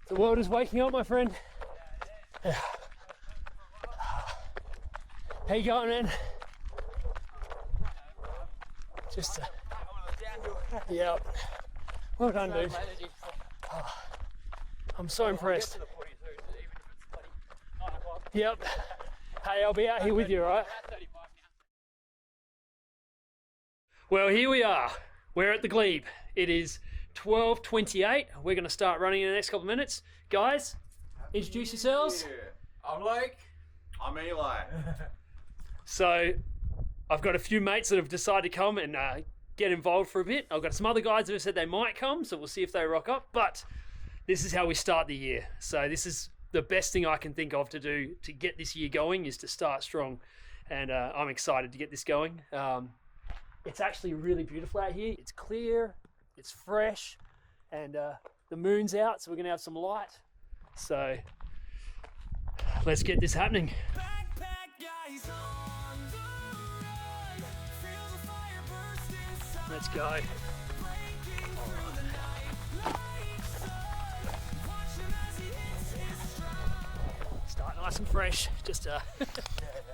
The world is waking up, my friend. Yeah. How you going, man? Just yeah. Well done, dude. Oh, I'm so impressed. Yep. Hey, I'll be out here with you, right? Well, here we are. We're at the Glebe. It is 12:28. We're going to start running in the next couple of minutes. Guys, introduce yourselves. I'm Blake. I'm Eli. So, I've got a few mates that have decided to come and get involved for a bit. I've got some other guys that have said they might come, so we'll see if they rock up. But this is how we start the year. So this is the best thing I can think of to do to get this year going, is to start strong. And I'm excited to get this going. It's actually really beautiful out here. It's clear, it's fresh, and the moon's out, so we're gonna have some light. So let's get this happening. Let's go. Start nice and fresh. Just a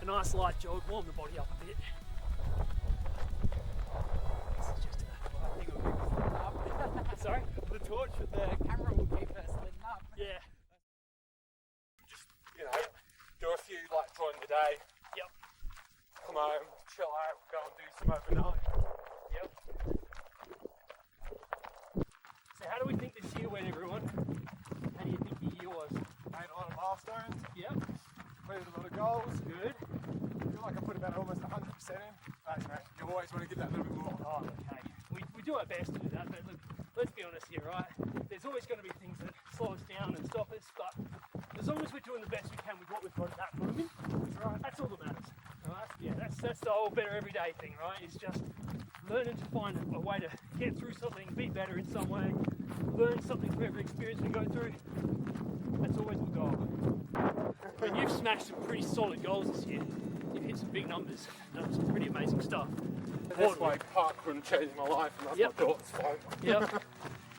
nice light jog, warm the body up a bit. This is just sorry? The torch with the camera will keep us lit up. Yeah. Just, do a few like during the day. Yep. Come home, chill out, go and do some overnight. Yep. So how do we think this year went, everyone? How do you think the year was? Made a lot of milestones. Yep. Cleared a lot of goals. Good. I feel like I put about almost 100% in. But you always want to get that little bit more. Oh, okay. We do our best to do that, but look, let's be honest here, right? There's always going to be things that slow us down and stop us, but as long as we're doing the best we can with what we've got at that moment, that's all that matters. Right? Yeah, that's the whole better everyday thing, right? It's just learning to find a way to get through something, be better in some way, learn something from every experience we go through. That's always the goal. I mean, you've smashed some pretty solid goals this year. You've hit some big numbers, done some pretty amazing stuff. That's why parkrun changed my life, and that's Yep. my daughter's fault. Yep.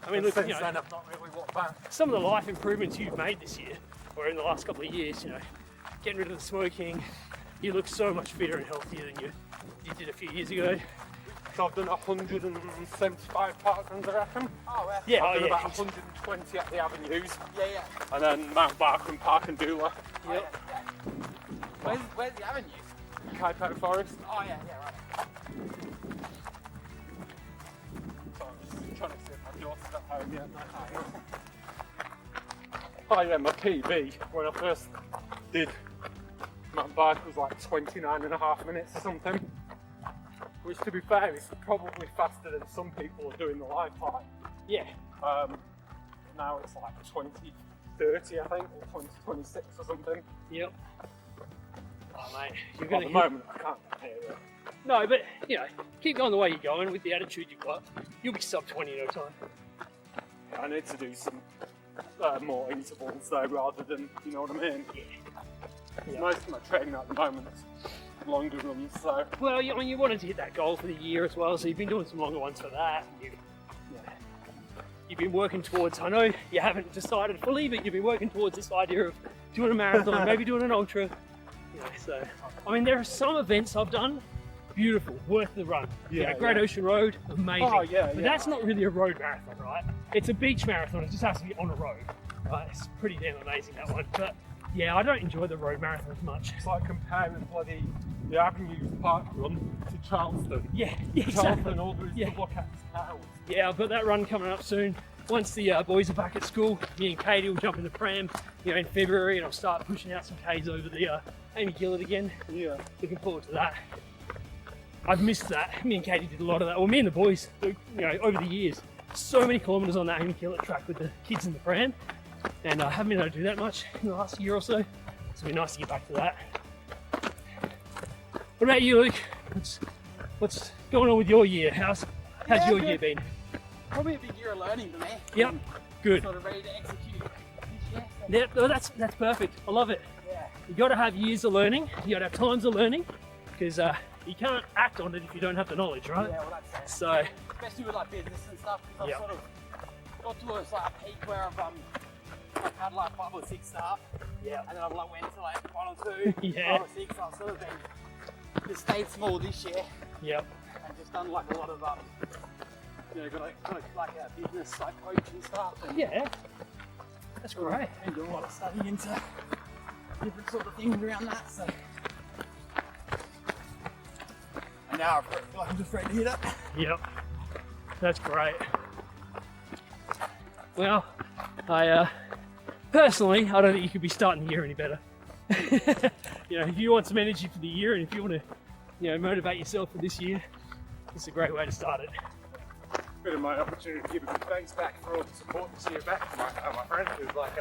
I mean, look, Since then I've not really walked back. some of the life improvements you've made this year, or in the last couple of years, getting rid of the smoking, you look so much fitter and healthier than you did a few years ago. So I've done 175 parkruns, I reckon. Oh, Yeah, I've done about 120 at the avenues, yeah. and then Mount Barkman Park and Doula, Yep. Where's the avenues? Kaipo Forest. Oh, yeah, right. So I'm just trying to see if my daughter's at home yet. Oh yeah, my PB when I first did mountain bike was like 29.5 minutes or something. Which, to be fair, is probably faster than some people are doing the live time. Yeah. Now it's like 20:30, I think, or 20:26 or something. Yep. Oh, mate, you're At going the to moment, I can't compare it. No, but, keep going the way you're going with the attitude you've got. You'll be sub 20 in no time. I need to do some more intervals though, rather than, you know what I mean? Yeah. Most of my training at the moment is longer runs, so. Well, I mean, you wanted to hit that goal for the year as well, so you've been doing some longer ones for that. You've been working towards, I know you haven't decided fully, but you've been working towards this idea of doing a marathon, maybe doing an ultra. So, I mean, there are some events I've done, beautiful, worth the run. Great Ocean Road, amazing. Oh, yeah, but that's not really a road marathon, right? It's a beach marathon, it just has to be on a road. Right? It's pretty damn amazing, that one. But yeah, I don't enjoy the road marathons much. It's like comparing the Avenues Park run to Charleston. Yeah, exactly. Charleston, all there is to look at is cows. Yeah, I've got that run coming up soon. Once the boys are back at school, me and Katie will jump in the pram, in February, and I'll start pushing out some Ks over the Amy Gillett again. Yeah. Looking forward to that. I've missed that. Me and Katie did a lot of that. Well, me and the boys, over the years, so many kilometres on that Amy Gillett track with the kids in the pram, and I haven't been able to do that much in the last year or so. So it'll be nice to get back to that. What about you, Luke? What's going on with your year? How's your year been? Probably a big year of learning for me. Yep, good. Sort of ready to execute this year. Yep, well, that's perfect. I love it. Yeah. You got to have years of learning. You got to have times of learning, because you can't act on it if you don't have the knowledge, right? Yeah, well, that's it. So, especially with like business and stuff, because Yep. I've sort of got to a peak where I've I've had like 5 or 6 staff. Yeah. And then I've like went to like 1 or 2, Yeah. 5 or 6. I've sort of been just stayed small this year Yep. and just done like a lot of you know, got like a business like coach and stuff. And Yeah. That's great. and doing a lot of studying into different sort of things around that. So. And now I feel like I'm just ready to hit it. Yep. That's great. Well, I personally, I don't think you could be starting the year any better. You know, if you want some energy for the year and if you want to, you know, motivate yourself for this year, it's a great way to start it. Bit of my opportunity to give a good thanks back for all the support this year back from my friend who's like,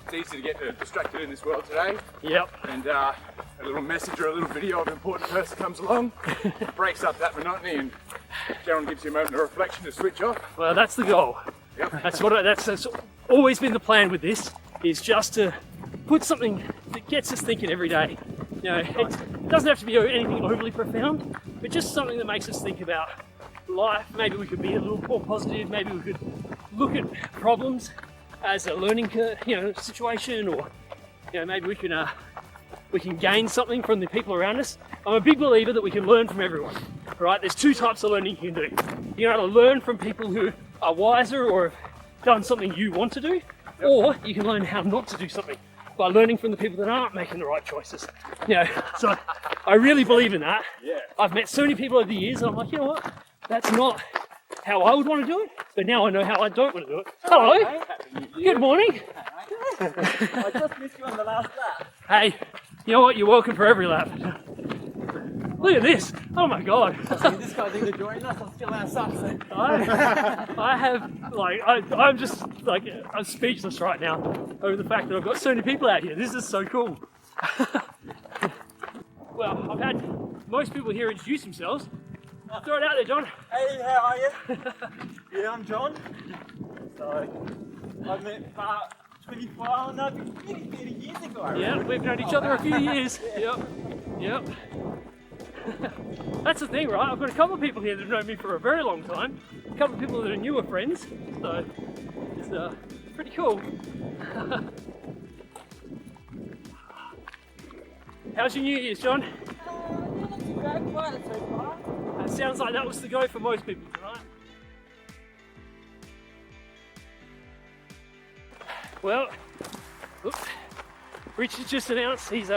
it's easy to get distracted in this world today. Yep. And a little message or a little video of an important person comes along, breaks up that monotony and generally gives you a moment of reflection to switch off. Well, that's the goal. Yep. That's always been the plan with this, is just to put something that gets us thinking every day. You know, it doesn't have to be anything overly profound, but just something that makes us think about life. Maybe we could be a little more positive. Maybe we could look at problems as a learning, situation, or maybe we can gain something from the people around us. I'm a big believer that we can learn from everyone. Right? There's 2 types of learning you can do. You can either learn from people who are wiser or have done something you want to do, or you can learn how not to do something by learning from the people that aren't making the right choices. So I really believe in that. Yeah. I've met so many people over the years, and I'm like, you know what? That's not how I would want to do it, but now I know how I don't want to do it. Hello. Good morning. I just missed you on the last lap. Hey, you know what? You're welcome for every lap. Look at this. Oh my God. This guy's either joining us or still outside. So. I have, like, I'm just, like, I'm speechless right now over the fact that I've got so many people out here. This is so cool. Well, I've had most people here introduce themselves. Throw it out there, John. Hey, how are you? Yeah, I'm John. So, I met about 25, no, 30 years ago. I Yeah, reckon. we've known each other a few years. Yep. That's the thing, right? I've got a couple of people here that have known me for a very long time. A couple of people that are newer friends. So it's pretty cool. How's your New Year's, John? Not too bad, quiet so far. It sounds like that was the go for most people tonight. Well, Richard's just announced he's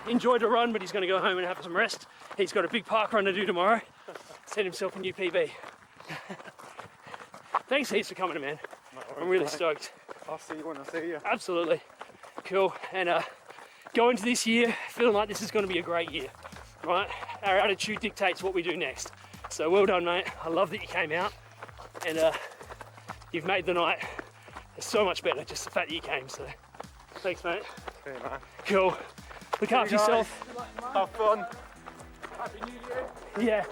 enjoyed a run, but he's going to go home and have some rest. He's got a big park run to do tomorrow. Set himself a new PB. Thanks heaps for coming, man. I'm really stoked. I'll see you when I see you. Absolutely. Cool. And going into this year, feeling like this is going to be a great year, right? Our attitude dictates what we do next. So well done, mate. I love that you came out and you've made the night so much better, just the fact that you came. So thanks, mate. See you, man. Cool. Look after yourself. Have fun. Happy New Year. Yeah.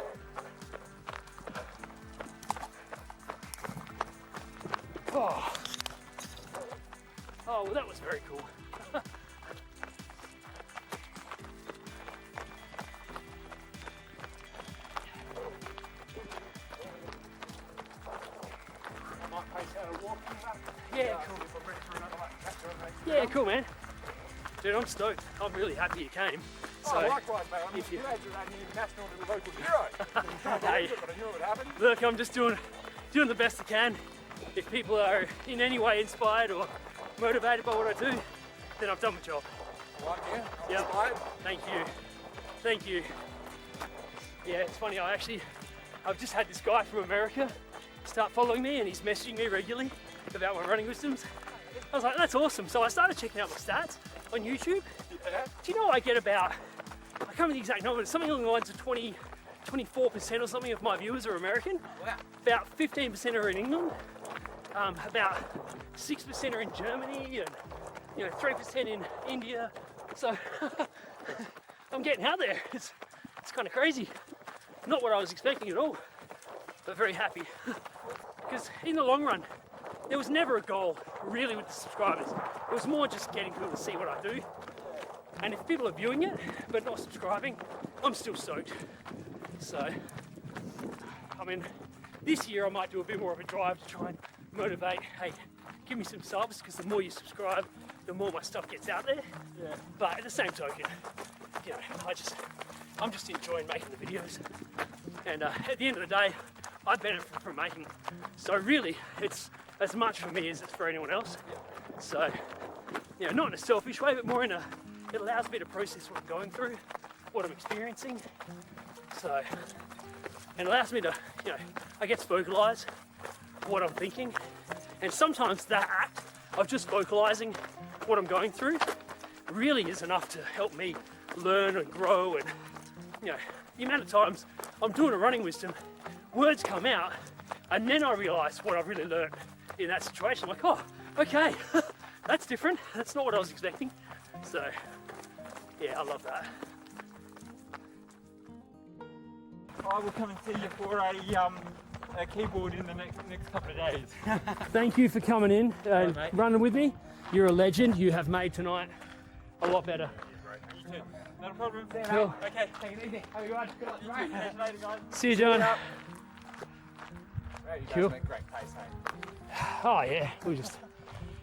Oh. Oh, well, that was very cool. Yeah, cool. Yeah, cool, man. Dude, I'm stoked. I'm really happy you came. So, Likewise, mate. I'm if you- glad you're an international and local hero. Hey. But I knew it would happen. look, I'm just doing the best I can. If people are in any way inspired or motivated by what I do, then I've done my job. Like, yeah. Yep. Inspired. Thank you. Yeah, it's funny, I've just had this guy from America start following me and he's messaging me regularly about my running wisdoms. I was like, that's awesome. So I started checking out my stats on YouTube. Yeah. Do you know I get about, I can't remember the exact number, but something along the lines of 24% or something of my viewers are American. Wow. About 15% are in England. About 6% are in Germany and 3% in India. So I'm getting out there. It's kind of crazy. Not what I was expecting at all, but very happy. Because in the long run, there was never a goal really with the subscribers. It was more just getting people to see what I do. And if people are viewing it but not subscribing, I'm still stoked. So, I mean, this year I might do a bit more of a drive to try and motivate, hey, give me some subs, because the more you subscribe, the more my stuff gets out there. Yeah. But at the same token, you know, I'm just enjoying making the videos. And at the end of the day, I benefit from making them. So really, it's as much for me as it's for anyone else. So, you know, not in a selfish way, but more in a, it allows me to process what I'm going through, what I'm experiencing. So, and it allows me to, you know, I get to vocalize what I'm thinking. And sometimes that act of just vocalizing what I'm going through really is enough to help me learn and grow. And, you know, the amount of times I'm doing a running wisdom, words come out, and then I realize what I've really learned in that situation. I'm like, oh, okay, that's different. That's not what I was expecting. So, yeah, I love that. I will come and see you for a keyboard in the next couple of days. Thank you for coming in and mate. running with me. You're a legend. You have made tonight a lot better. You too. Not a problem. Cool. Okay, take it easy. Have a good one. Good luck. Catch you later, guys. See you, John. You guys Cool. make great pace, hey? Oh yeah,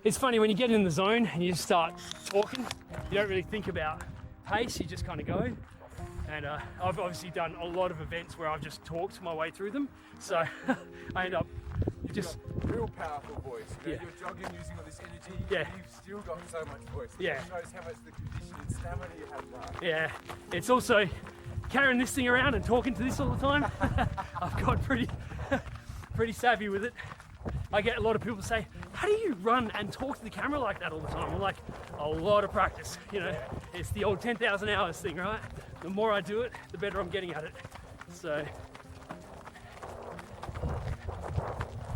it's funny when you get in the zone and you just start talking, you don't really think about pace, you just kind of go. And I've obviously done a lot of events where I've just talked my way through them, so I end up just, Real powerful voice. You know, Yeah. You're jogging using all this energy. Yeah. You've still got so much voice. Yeah. It shows how much the condition and stamina you have now. yeah, it's also carrying this thing around and talking to this all the time. I've got pretty savvy with it. I get a lot of people say, how do you run and talk to the camera like that all the time? I'm like, a lot of practice, you know. It's the old 10,000 hours thing, right? The more I do it, the better I'm getting at it. So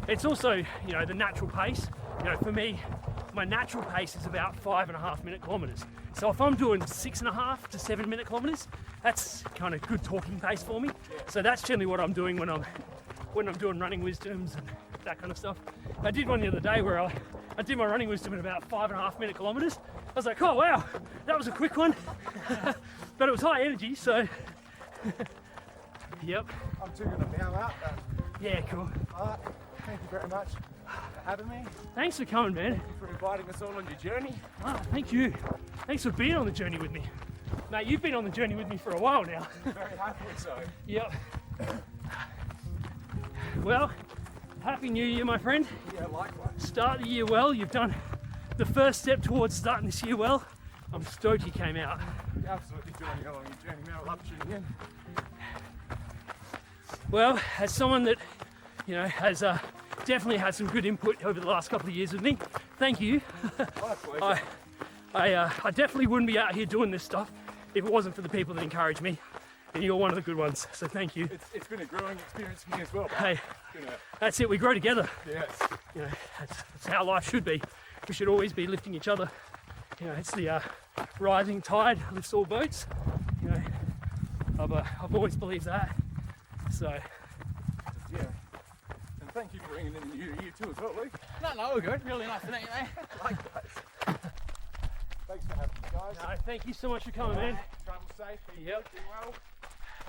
it's also, you know, the natural pace. You know, for me, my natural pace is about 5.5 minute kilometers. So if I'm doing 6.5 to 7 minute kilometers, that's kind of good talking pace for me. So that's generally what I'm doing when I'm doing running wisdoms and that kind of stuff. I did one the other day where I did my running wisdom in about 5.5 minute kilometers. I was like, oh wow, that was a quick one. But it was high energy, so yep. I'm too going to bow out. Yeah, cool. Alright, thank you very much for having me. Thanks for coming, man. Thank you for inviting us all on your journey. Oh, thank you. Thanks for being on the journey with me. Mate, you've been on the journey with me for a while now. Very happily so. Yep. Well, Happy New Year, my friend. Yeah, likewise. Start the year well. You've done the first step towards starting this year well. I'm stoked you came out. You're absolutely doing you along your journey, man. I love tuning in. Well, as someone that, you know, has definitely had some good input over the last couple of years with me, thank you. My pleasure. I definitely wouldn't be out here doing this stuff if it wasn't for the people that encourage me, and you're one of the good ones, so thank you. It's been a growing experience for me as well. Hey, You know, that's it, we grow together. yes. You know, that's how life should be. We should always be lifting each other. You know, it's the rising tide lifts all boats. You know, I've always believed that. So, Yeah. And thank you for bringing in the new year too as well, Luke. No, we're good. Really nice to meet you, mate. Likewise. Thanks for having me, guys. no, thank you so much for coming, man. Travel safe. Be Yep. do well.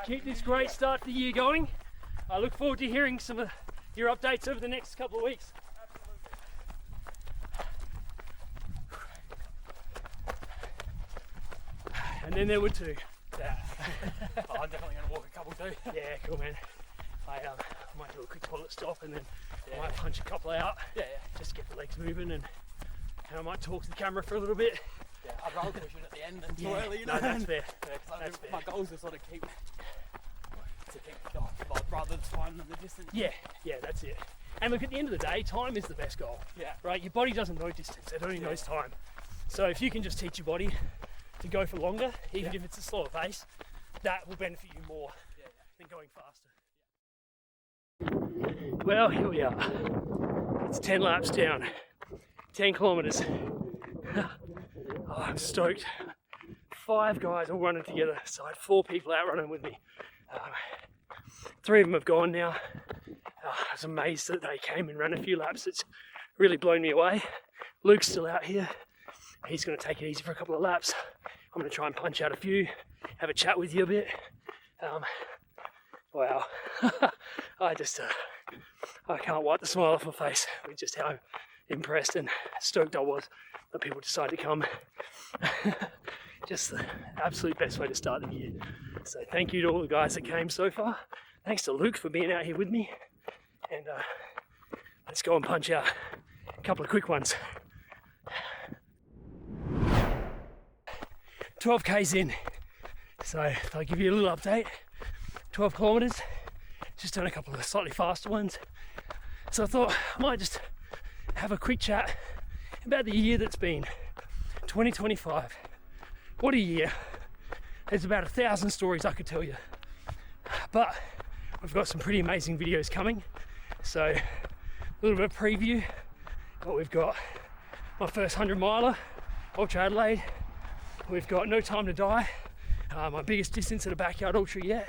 Keep this great start to the year going. I look forward to hearing some of your updates over the next couple of weeks. And then there were two. Yeah. I'm definitely going to walk a couple too. Yeah, cool, man. I might do a quick toilet stop and then I might punch a couple out. Yeah, Just get the legs moving, and I might talk to the camera for a little bit. yeah. I'd rather push it at the end than too Yeah, early, you know. no, that's fair. Yeah, 'cause That's fair. my goal is to sort of keep rather the time than the distance. Yeah, that's it. And look, at the end of the day, time is the best goal, Yeah. right? Your body doesn't know distance, it only knows time. So if you can just teach your body to go for longer, even if it's a slower pace, that will benefit you more than going faster. Well, here we are. It's 10 laps down, 10 kilometers. Oh, I'm stoked. 5 guys all running together, so I had 4 people out running with me. 3 of them have gone now. I was amazed that they came and ran a few laps. It's really blown me away. Luke's still out here. He's going to take it easy for a couple of laps. I'm going to try and punch out a few, have a chat with you a bit. Wow. I can't wipe the smile off my face with just how impressed and stoked I was that people decided to come. Just the absolute best way to start the year. So thank you to all the guys that came so far. Thanks to Luke for being out here with me. And let's go and punch out a couple of quick ones. 12 Ks in. So if I give you a little update, 12 kilometers, just done a couple of slightly faster ones. So I thought I might just have a quick chat about the year that's been, 2025. What a year. There's about 1,000 stories I could tell you. But we've got some pretty amazing videos coming. So a little bit of preview. But we've got my first 100 miler, Ultra Adelaide. We've got No Time to Die, my biggest distance at a backyard ultra yet.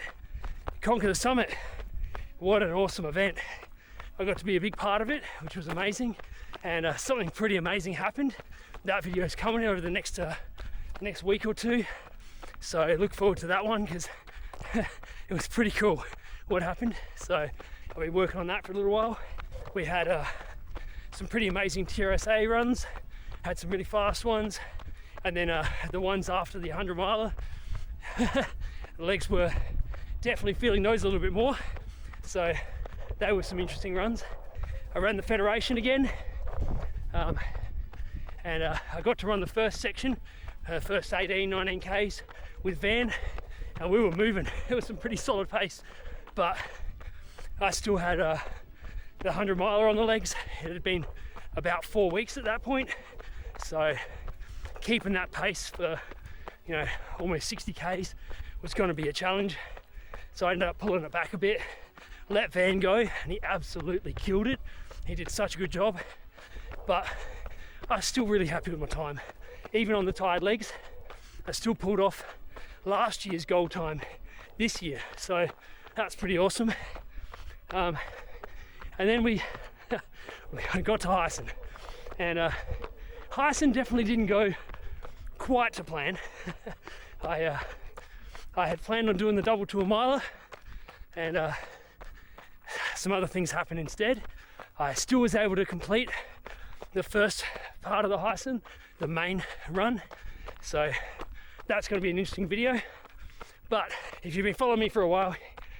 Conquer the Summit. What an awesome event. I got to be a big part of it, which was amazing. And something pretty amazing happened. That video is coming over the next week or two. So look forward to that one because it was pretty cool what happened. So I've been working on that for a little while. We had some pretty amazing TRSA runs, had some really fast ones, and then the ones after the 100 miler, the legs were definitely feeling those a little bit more. So they were some interesting runs. I ran the Federation again, and I got to run the first section, first 18, 19 Ks with Van, and we were moving. It was some pretty solid pace, but I still had the 100 miler on the legs. It had been about 4 weeks at that point, so keeping that pace for, you know, almost 60 Ks was going to be a challenge. So I ended up pulling it back a bit, let Van go, and he absolutely killed it. He did such a good job, but I was still really happy with my time. Even on the tired legs, I still pulled off last year's goal time this year, so that's pretty awesome. And then we got to Hyson, and Hyson definitely didn't go quite to plan. I had planned on doing the double 2 miler, and some other things happened instead. I still was able to complete the first part of the Hyson, the main run, so that's going to be an interesting video. But if you've been following me for a while,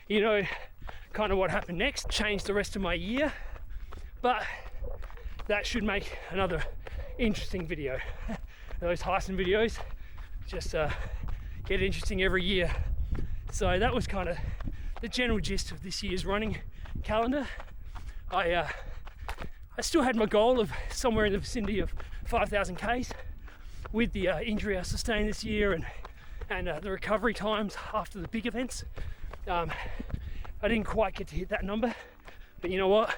you know kind of what happened next. Changed the rest of my year, but that should make another interesting video. Those Hyson videos just get interesting every year. So that was kind of the general gist of this year's running calendar. I still had my goal of somewhere in the vicinity of 5,000 Ks with the injury I sustained this year and the recovery times after the big events. I didn't quite get to hit that number, but you know what?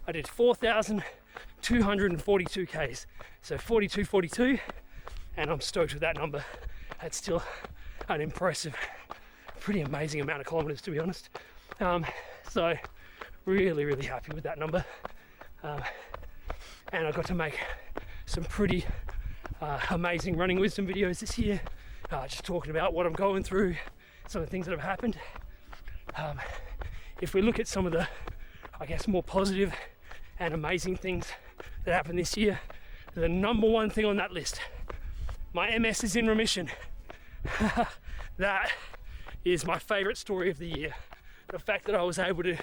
I did 4,242 Ks, so 42, and I'm stoked with that number. That's still an impressive, pretty amazing amount of kilometers, to be honest. So really happy with that number. And I got to make some pretty amazing running wisdom videos this year, just talking about what I'm going through, some of the things that have happened. If we look at some of the, I guess, more positive and amazing things that happened this year, the number one thing on that list, my MS is in remission. That is my favorite story of the year. The fact that I was able to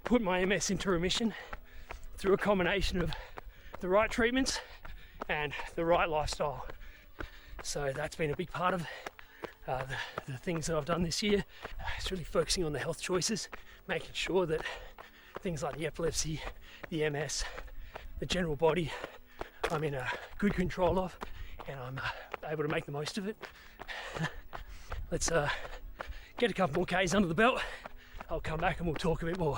put my MS into remission through a combination of the right treatments and the right lifestyle. So that's been a big part of the things that I've done this year. It's really focusing on the health choices, making sure that things like the epilepsy, the MS, the general body, I'm in a good control of, and I'm able to make the most of it. Let's get a couple more Ks under the belt. I'll come back and we'll talk a bit more.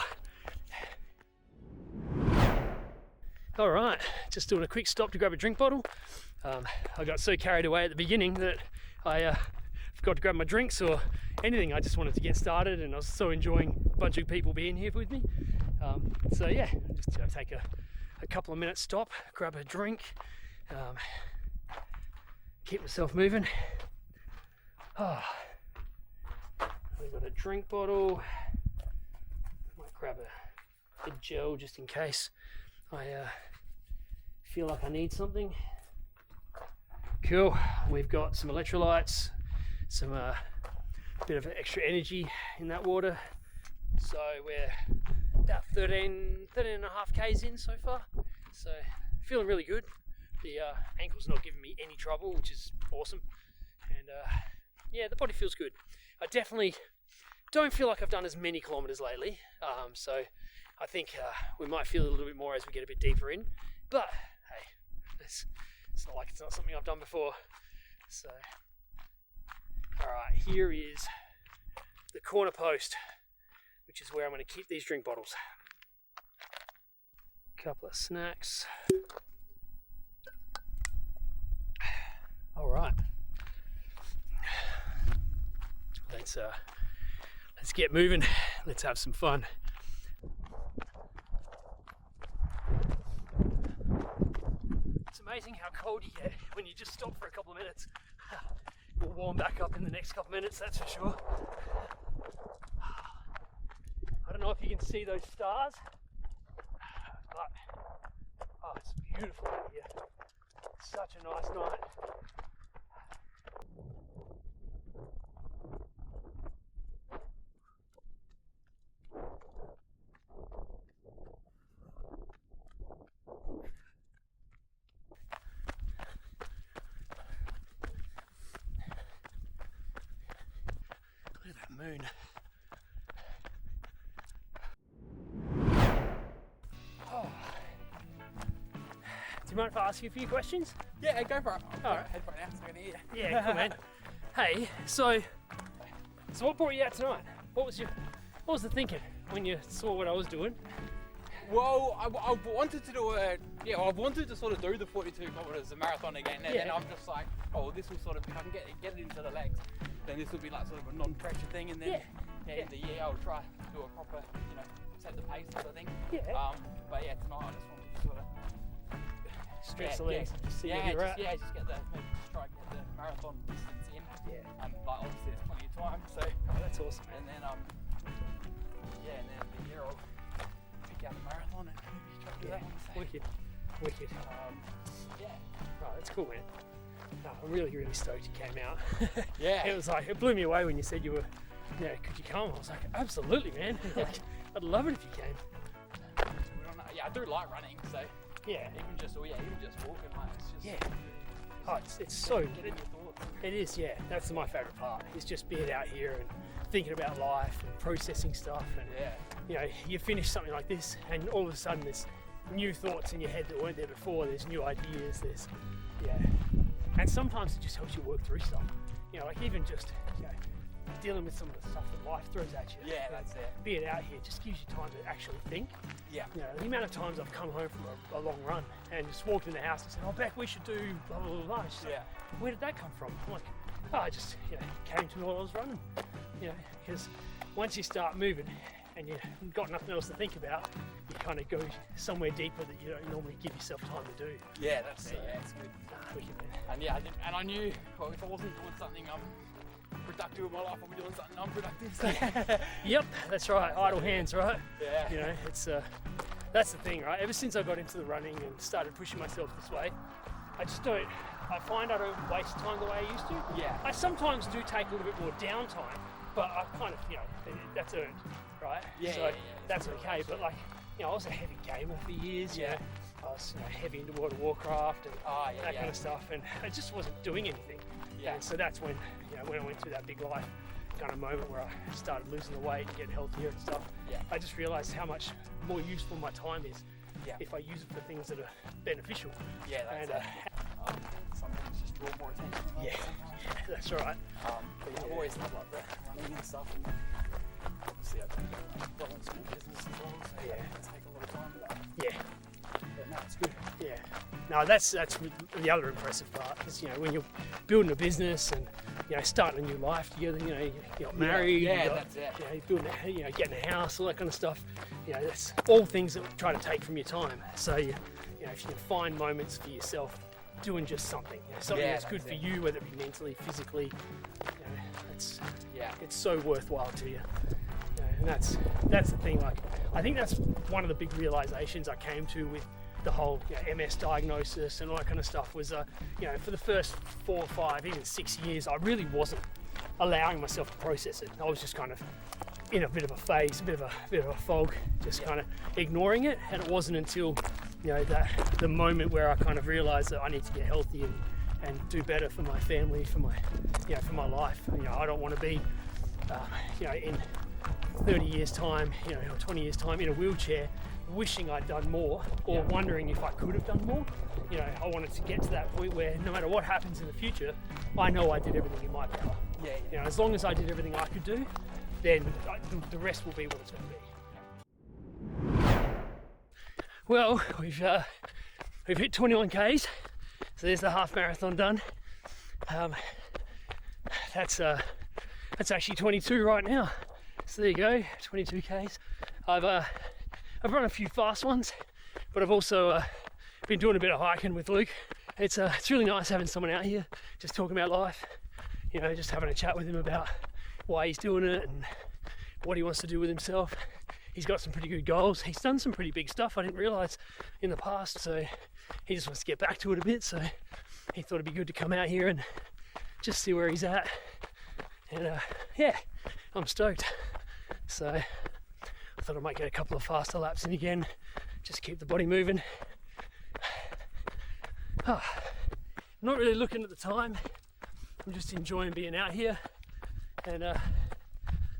All right, just doing a quick stop to grab a drink bottle. I got so carried away at the beginning that I forgot to grab my drinks or anything. I just wanted to get started, and I was so enjoying a bunch of people being here with me. So yeah, just take a couple of minutes stop, grab a drink, keep myself moving. I've got a drink bottle. Might grab a gel just in case I feel like I need something. Cool. We've got some electrolytes, some bit of extra energy in that water. So we're about 13 and a half Ks in so far. So feeling really good. The ankle's not giving me any trouble, which is awesome. And yeah, the body feels good. I definitely don't feel like I've done as many kilometers lately. So I think we might feel a little bit more as we get a bit deeper in. But hey, it's not like it's not something I've done before. So, all right, here is the corner post, which is where I'm going to keep these drink bottles. Couple of snacks. All right, let's get moving. Let's have some fun. It's amazing how cold you get when you just stop for a couple of minutes. You'll warm back up in the next couple of minutes, that's for sure. I don't know if you can see those stars, but oh, it's beautiful out here. It's such a nice night. Look at that moon. Oh. Do you mind if I ask you a few questions? Yeah, go for it. All right. Headphone out so I can hear. Yeah, cool, man. Hey, so what brought you out tonight? What was the thinking when you saw what I was doing? Well, I wanted to do I wanted to sort of do the 42 kilometers, the marathon again, and then I'm just like, oh, this will sort of, if I can get it into the legs, then this will be like sort of a non-pressure thing, and then in the year I'll try to do a proper, set the pace sort of thing. Yeah. But yeah, tonight I just wanted to sort of Stretch the legs, see where you're at. just get maybe just try and get the marathon distance in. Yeah. And like obviously there's plenty of time, so. Oh, that's awesome. And then and then the year I'll pick out the marathon and maybe try to do that one. So. Wicked. Yeah. Right, that's cool, man. No, I'm really stoked you came out. Yeah. It was like, it blew me away when you said you were, could you come? I was like, absolutely, man. Like, I'd love it if you came. Yeah, I do like running, so. Yeah. Even just walking, like, it's just. Yeah. Oh, it's so Get in your thoughts. It is, yeah. That's my favourite part. Is just being out here and thinking about life and processing stuff. And you finish something like this, and all of a sudden there's new thoughts in your head that weren't there before. There's new ideas. And sometimes it just helps you work through stuff. Like even just dealing with some of the stuff that life throws at you. Yeah, that's it. Being out here just gives you time to actually think. Yeah. The amount of times I've come home from a long run and just walked in the house and said, "Oh, Beck, we should do blah blah blah blah." She's like, where did that come from? I'm like, oh, I just came to me while I was running. Because once you start moving and you've got nothing else to think about, you kind of go somewhere deeper that you don't normally give yourself time to do. Yeah, that's it. Yeah, it's good. Wicked, man. And I knew, well, if I wasn't doing something productive in my life, I'll be doing something unproductive. So. Yep, that's right. Idle hands, right? Yeah. It's that's the thing, right? Ever since I got into the running and started pushing myself this way, I find I don't waste time the way I used to. Yeah. I sometimes do take a little bit more downtime, but I kind of, that's earned, right? Yeah. So that's okay. But like, I was a heavy gamer for years. Yeah. I was heavy into World of Warcraft and that kind of stuff, and I just wasn't doing anything. Yeah. And so that's when, when I went through that big life kind of moment where I started losing the weight and getting healthier and stuff. Yeah. I just realised how much more useful my time is if I use it for things that are beneficial. Yeah, that's it. Some things just draw more attention. Yeah, that's right. But I've always loved like the running and stuff, and obviously I've done a small business as well, so it take a lot of time. But no, it's good. Yeah. No, that's the other impressive part is when you're building a business and starting a new life together. You got married. That's it. You're building, getting a house, all that kind of stuff. That's all things that try to take from your time. So if you can find moments for yourself, doing just something, something that's good for you, whether it be mentally, physically, it's so worthwhile to you. And that's the thing. Like, I think that's one of the big realizations I came to with the whole MS diagnosis and all that kind of stuff was, for the first 4 or 5, even 6 years, I really wasn't allowing myself to process it. I was just kind of in a bit of a phase, a bit of a fog, just kind of ignoring it. And it wasn't until the moment where I kind of realized that I need to get healthy and do better for my family, for my life. I don't want to be in 30 years time, or 20 years time in a wheelchair wishing I'd done more, or wondering if I could have done more. I wanted to get to that point where no matter what happens in the future, I know I did everything in my power. As long as I did everything I could do, then the rest will be what it's going to be. Well, we've hit 21 Ks, so there's the half marathon done. That's actually 22 right now. So there you go, 22 Ks. I've run a few fast ones, but I've also been doing a bit of hiking with Luke. It's really nice having someone out here just talking about life, just having a chat with him about why he's doing it and what he wants to do with himself. He's got some pretty good goals. He's done some pretty big stuff I didn't realise in the past, so he just wants to get back to it a bit, so he thought it'd be good to come out here and just see where he's at. And I'm stoked. So I thought I might get a couple of faster laps in again, just keep the body moving. I'm not really looking at the time. I'm just enjoying being out here, and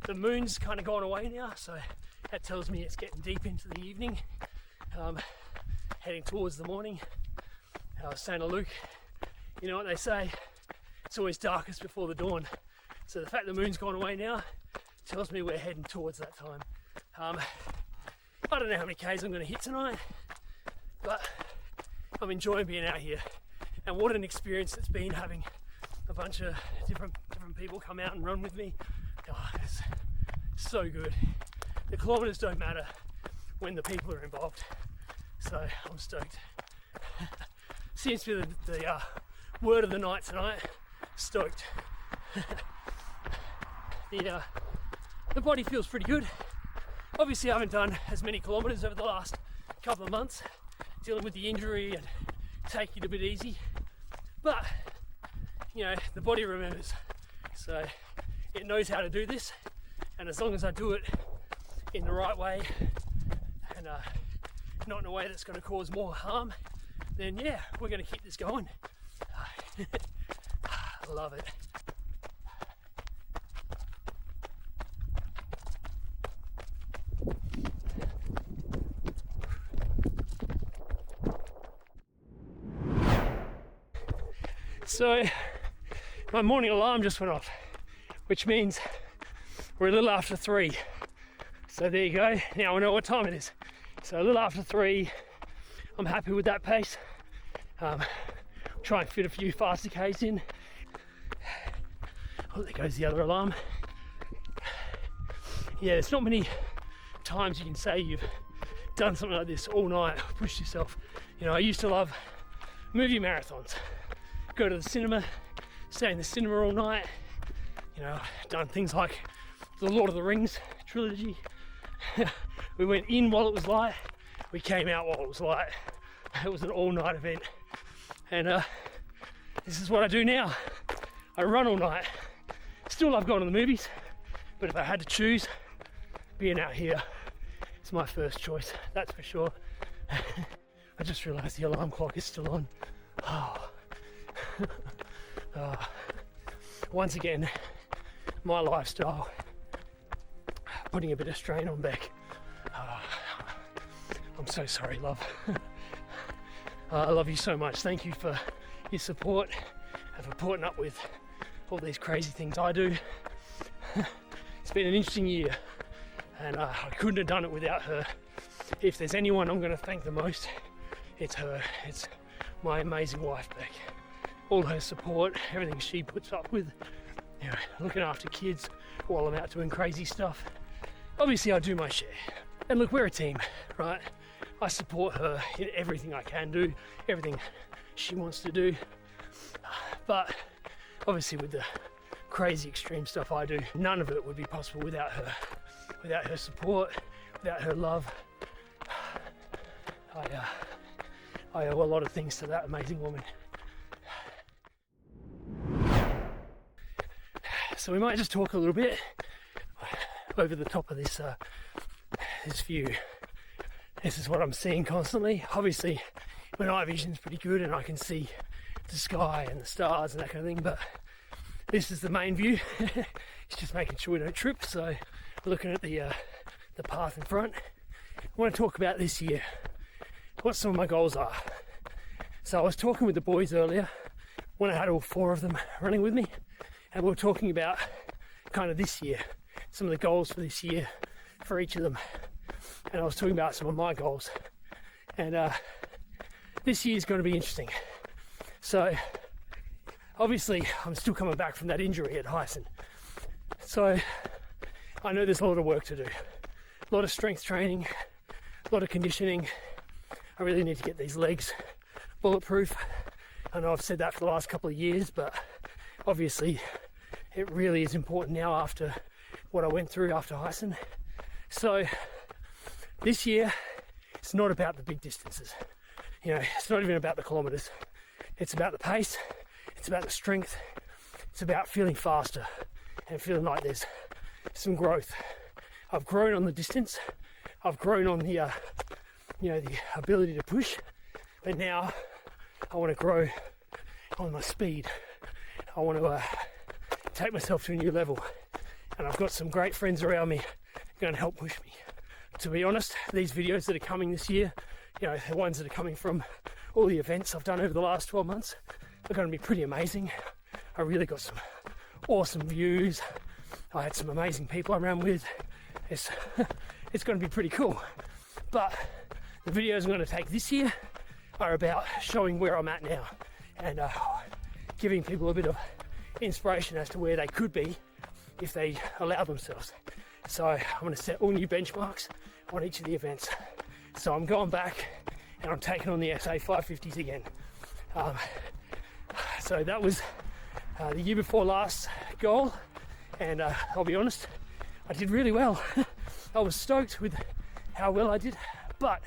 the moon's kind of gone away now, so that tells me it's getting deep into the evening, heading towards the morning. I was saying to Luke, you know what they say, it's always darkest before the dawn. So the fact the moon's gone away now tells me we're heading towards that time. I don't know how many Ks I'm going to hit tonight, but I'm enjoying being out here. And what an experience it's been having a bunch of different people come out and run with me. Oh, it's so good. The kilometres don't matter when the people are involved. So I'm stoked. Seems to be the word of the night tonight. Stoked. The body feels pretty good. Obviously I haven't done as many kilometres over the last couple of months, dealing with the injury and taking it a bit easy. But, the body remembers. So it knows how to do this. And as long as I do it in the right way and not in a way that's going to cause more harm, then we're going to keep this going. I love it. So my morning alarm just went off, which means we're a little after 3. So there you go. Now I know what time it is. So a little after 3. I'm happy with that pace. Try and fit a few faster Ks in. Oh, there goes the other alarm. Yeah, there's not many times you can say you've done something like this all night, pushed yourself. I used to love movie marathons. Go to the cinema, stay in the cinema all night. Done things like the Lord of the Rings trilogy. We went in while it was light, we came out while it was light. It was an all-night event. And this is what I do now. I run all night. Still love going to the movies, but if I had to choose, being out here is my first choice, that's for sure. I just realised the alarm clock is still on. Once again, my lifestyle putting a bit of strain on Beck. I'm so sorry, love. I love you so much. Thank you for your support and for putting up with all these crazy things I do. It's been an interesting year, and I couldn't have done it without her. If there's anyone I'm going to thank the most, it's her. It's my amazing wife, Beck. All her support, everything she puts up with, looking after kids while I'm out doing crazy stuff. Obviously I do my share. And look, we're a team, right? I support her in everything I can do, everything she wants to do. But obviously with the crazy extreme stuff I do, none of it would be possible without her support, without her love. I owe a lot of things to that amazing woman. So we might just talk a little bit over the top of this this view. This is what I'm seeing constantly. Obviously, my night vision's pretty good and I can see the sky and the stars and that kind of thing, but this is the main view. It's just making sure we don't trip. So we're looking at the path in front. I want to talk about this year, what some of my goals are. So I was talking with the boys earlier when I had all 4 of them running with me, and we were talking about kind of this year, some of the goals for this year for each of them. And I was talking about some of my goals. And this year is going to be interesting. So obviously I'm still coming back from that injury at Hyson. So I know there's a lot of work to do. A lot of strength training, a lot of conditioning. I really need to get these legs bulletproof. I know I've said that for the last couple of years, but obviously it really is important now after what I went through after Hyson. So this year, it's not about the big distances. You know, it's not even about the kilometers. It's about the pace. It's about the strength. It's about feeling faster and feeling like there's some growth. I've grown on the distance. I've grown on the, the ability to push. But now I want to grow on my speed. I want to take myself to a new level. And I've got some great friends around me going to help push me. To be honest, these videos that are coming this year, you know, the ones that are coming from all the events I've done over the last 12 months, are going to be pretty amazing. I really got some awesome views. I had some amazing people I'm around with. It's going to be pretty cool. But the videos I'm going to take this year are about showing where I'm at now and giving people a bit of inspiration as to where they could be if they allow themselves. So I'm going to set all new benchmarks on each of the events. So I'm going back and I'm taking on the SA 550s again. So that was the year before last goal, and I'll be honest, I did really well. I was stoked with how well I did, but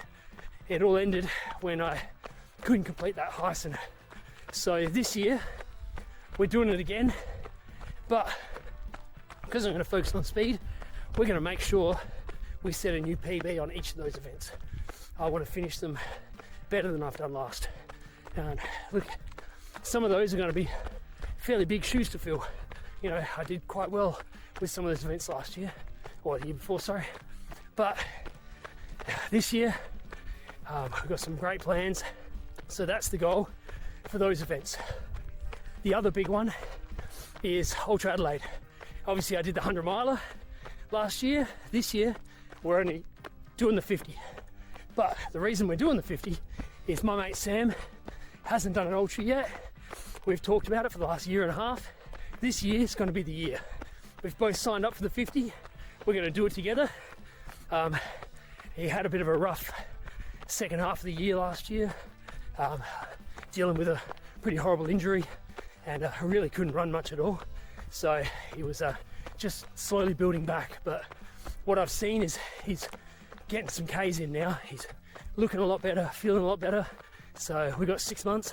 it all ended when I couldn't complete that Hyson. So this year we're doing it again, but because I'm going to focus on speed, we're going to make sure we set a new PB on each of those events. I want to finish them better than I've done last. And look, some of those are going to be fairly big shoes to fill. You know, I did quite well with some of those events last year, or the year before, sorry. But this year, we've got some great plans. So that's the goal for those events. The other big one is Ultra Adelaide. Obviously I did the 100 miler last year. This year we're only doing the 50. But the reason we're doing the 50 is my mate Sam hasn't done an ultra yet. We've talked about it for the last year and a half. This year is going to be the year. We've both signed up for the 50. We're going to do it together. He had a bit of a rough second half of the year last year, dealing with a pretty horrible injury, and really couldn't run much at all. So he was just slowly building back. But what I've seen is he's getting some Ks in now. He's looking a lot better, feeling a lot better. So we've got 6 months.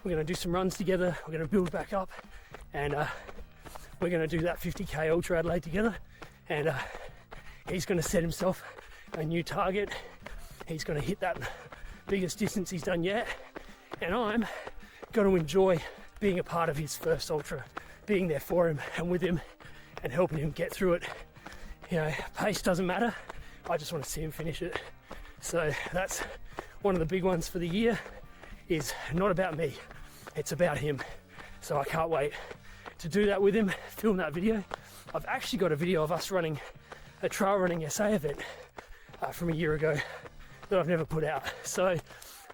We're going to do some runs together. We're going to build back up, and we're going to do that 50k Ultra Adelaide together. And he's going to set himself a new target. He's going to hit that biggest distance he's done yet. And I'm going to enjoy being a part of his first ultra, being there for him and with him and helping him get through it. You know, pace doesn't matter. I just want to see him finish it. So that's one of the big ones for the year, is not about me, it's about him. So I can't wait to do that with him, film that video. I've actually got a video of us running a trail running SA event from a year ago that I've never put out. So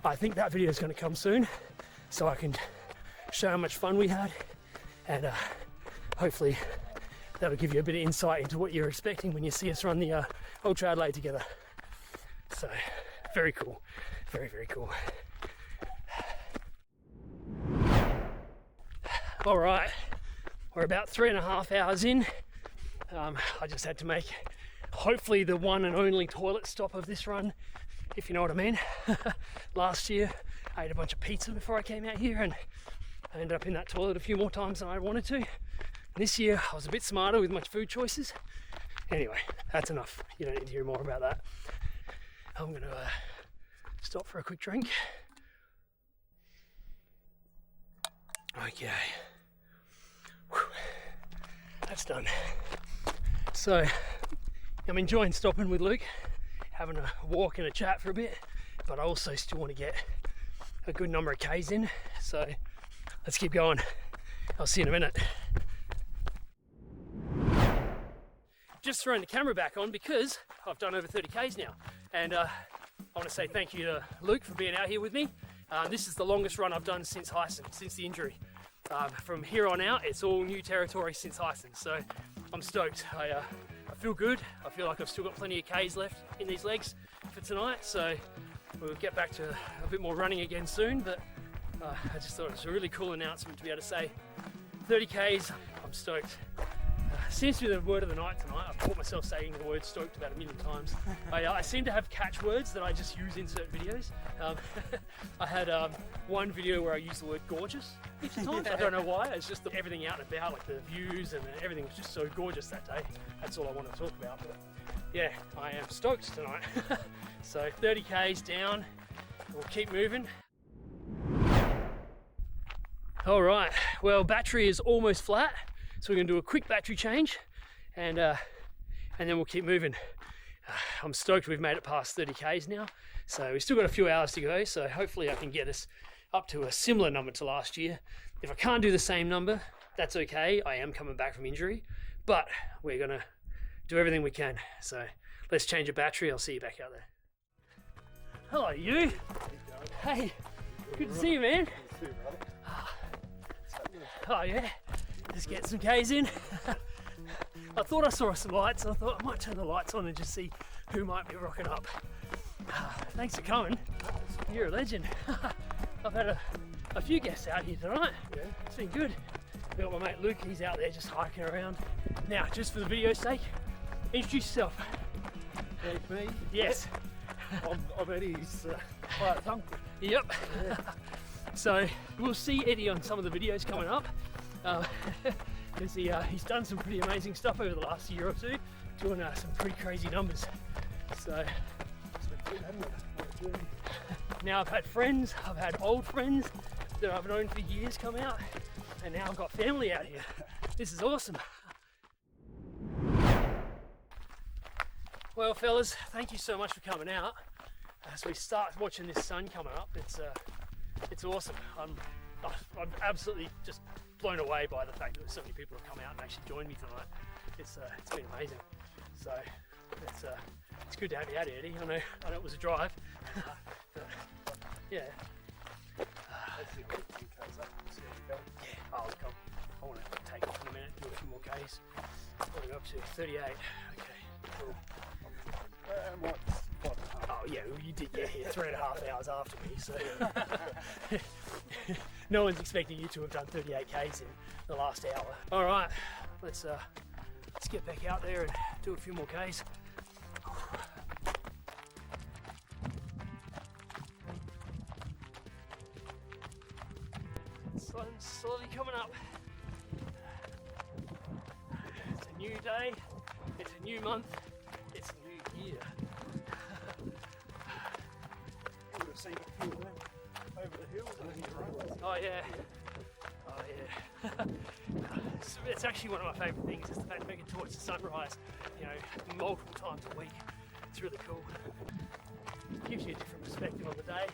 I think that video is going to come soon, so I can show how much fun we had, and hopefully that'll give you a bit of insight into what you're expecting when you see us run the Ultra Adelaide together. So very cool, very, very cool. All right, we're about 3.5 hours in. I just had to make hopefully the one and only toilet stop of this run, if you know what I mean. Last year I ate a bunch of pizza before I came out here, and I ended up in that toilet a few more times than I wanted to. This year I was a bit smarter with my food choices. Anyway, that's enough. You don't need to hear more about that. I'm gonna stop for a quick drink. Okay, whew. That's done. So I'm enjoying stopping with Luke, having a walk and a chat for a bit, but I also still want to get a good number of Ks in, so let's keep going. I'll see you in a minute. Just throwing the camera back on because I've done over 30 Ks now, and I want to say thank you to Luke for being out here with me. This is the longest run I've done since Hyson, since the injury. From here on out, it's all new territory since Hyson, so I'm stoked. I feel good. I feel like I've still got plenty of Ks left in these legs for tonight, so we'll get back to a bit more running again soon, but I just thought it was a really cool announcement to be able to say 30 Ks, I'm stoked. Seems to be the word of the night tonight. I've caught myself saying the word stoked about 1 million times. I seem to have catchwords that I just use in certain videos. I had one video where I used the word gorgeous each time. I don't know why. It's just everything out and about, like the views and everything was just so gorgeous that day. That's all I want to talk about. But yeah, I am stoked tonight. So 30 Ks down. We'll keep moving. All right. Well, battery is almost flat. So we're going to do a quick battery change, and then we'll keep moving. I'm stoked we've made it past 30 Ks now, so we've still got a few hours to go, so hopefully I can get us up to a similar number to last year. If I can't do the same number, that's okay. I am coming back from injury, but we're going to do everything we can. So let's change a battery. I'll see you back out there. Hello, you. Hey, good to see you, man. Oh, yeah. Just get some Ks in. I thought I saw some lights. I thought I might turn the lights on and just see who might be rocking up. Thanks for coming. You're a legend. I've had a few guests out here tonight. Yeah. It's been good. We got my mate Luke. He's out there just hiking around. Now, just for the video's sake, introduce yourself. Me? Yes. I'm Eddie's quiet tongue. Yep. Yeah. So we'll see Eddie on some of the videos coming up. Because he's done some pretty amazing stuff over the last year or two, doing some pretty crazy numbers. So now I've had friends, I've had old friends that I've known for years come out, and now I've got family out here. This is awesome. Well, fellas, thank you so much for coming out. As we start watching this sun coming up, it's awesome. I'm absolutely just blown away by the fact that so many people have come out and actually joined me tonight. It's been amazing. So it's good to have you out here, Eddie. I know it was a drive, but yeah. Yeah, I'll come. I want to take off in a minute, do a few more Ks. What are we up to? 38. Okay, cool. Oh yeah, well, you did get here 3.5 hours after me, so no one's expecting you to have done 38 Ks in the last hour. All right, let's get back out there and do a few more Ks. Sun's slowly coming up. It's a new day, it's a new month, it's a new year. Seen a few of them over the hills and the roads. Oh yeah, oh yeah. It's actually one of my favourite things, is the fact of making towards the sunrise, you know, multiple times a week. It's really cool. It gives you a different perspective on the day.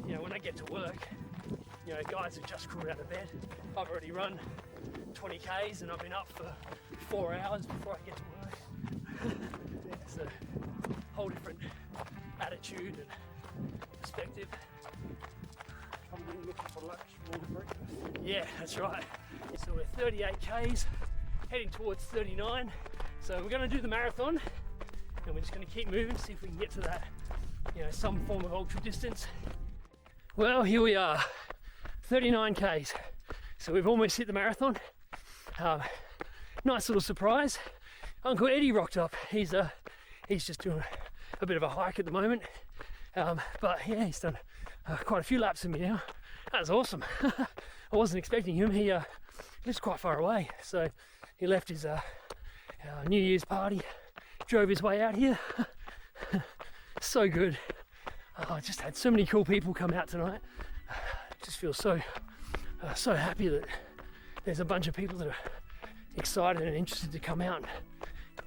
You know, when I get to work, you know, guys have just crawled out of bed. I've already run 20 Ks and I've been up for 4 hours before I get to work. It's a whole different attitude and perspective. Coming in looking for lunch, morning breakfast. Yeah, that's right. So we're 38 Ks, heading towards 39. So we're going to do the marathon, and we're just going to keep moving, see if we can get to that, you know, some form of ultra distance. Well, here we are, 39 Ks. So we've almost hit the marathon. Nice little surprise. Uncle Eddie rocked up. He's just doing a bit of a hike at the moment. But yeah, he's done quite a few laps with me now. That was awesome. I wasn't expecting him. He lives quite far away, so he left his New Year's party, drove his way out here. So good. I just had so many cool people come out tonight. Just feel so happy that there's a bunch of people that are excited and interested to come out and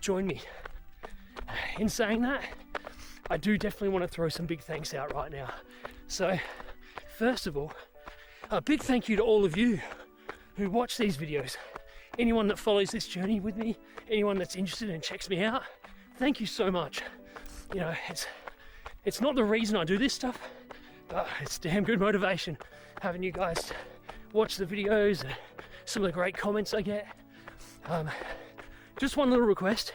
join me. In saying that, I do definitely want to throw some big thanks out right now. So first of all, a big thank you to all of you who watch these videos. Anyone that follows this journey with me, anyone that's interested and checks me out, thank you so much. You know, it's not the reason I do this stuff, but it's damn good motivation having you guys watch the videos and some of the great comments I get. Just one little request.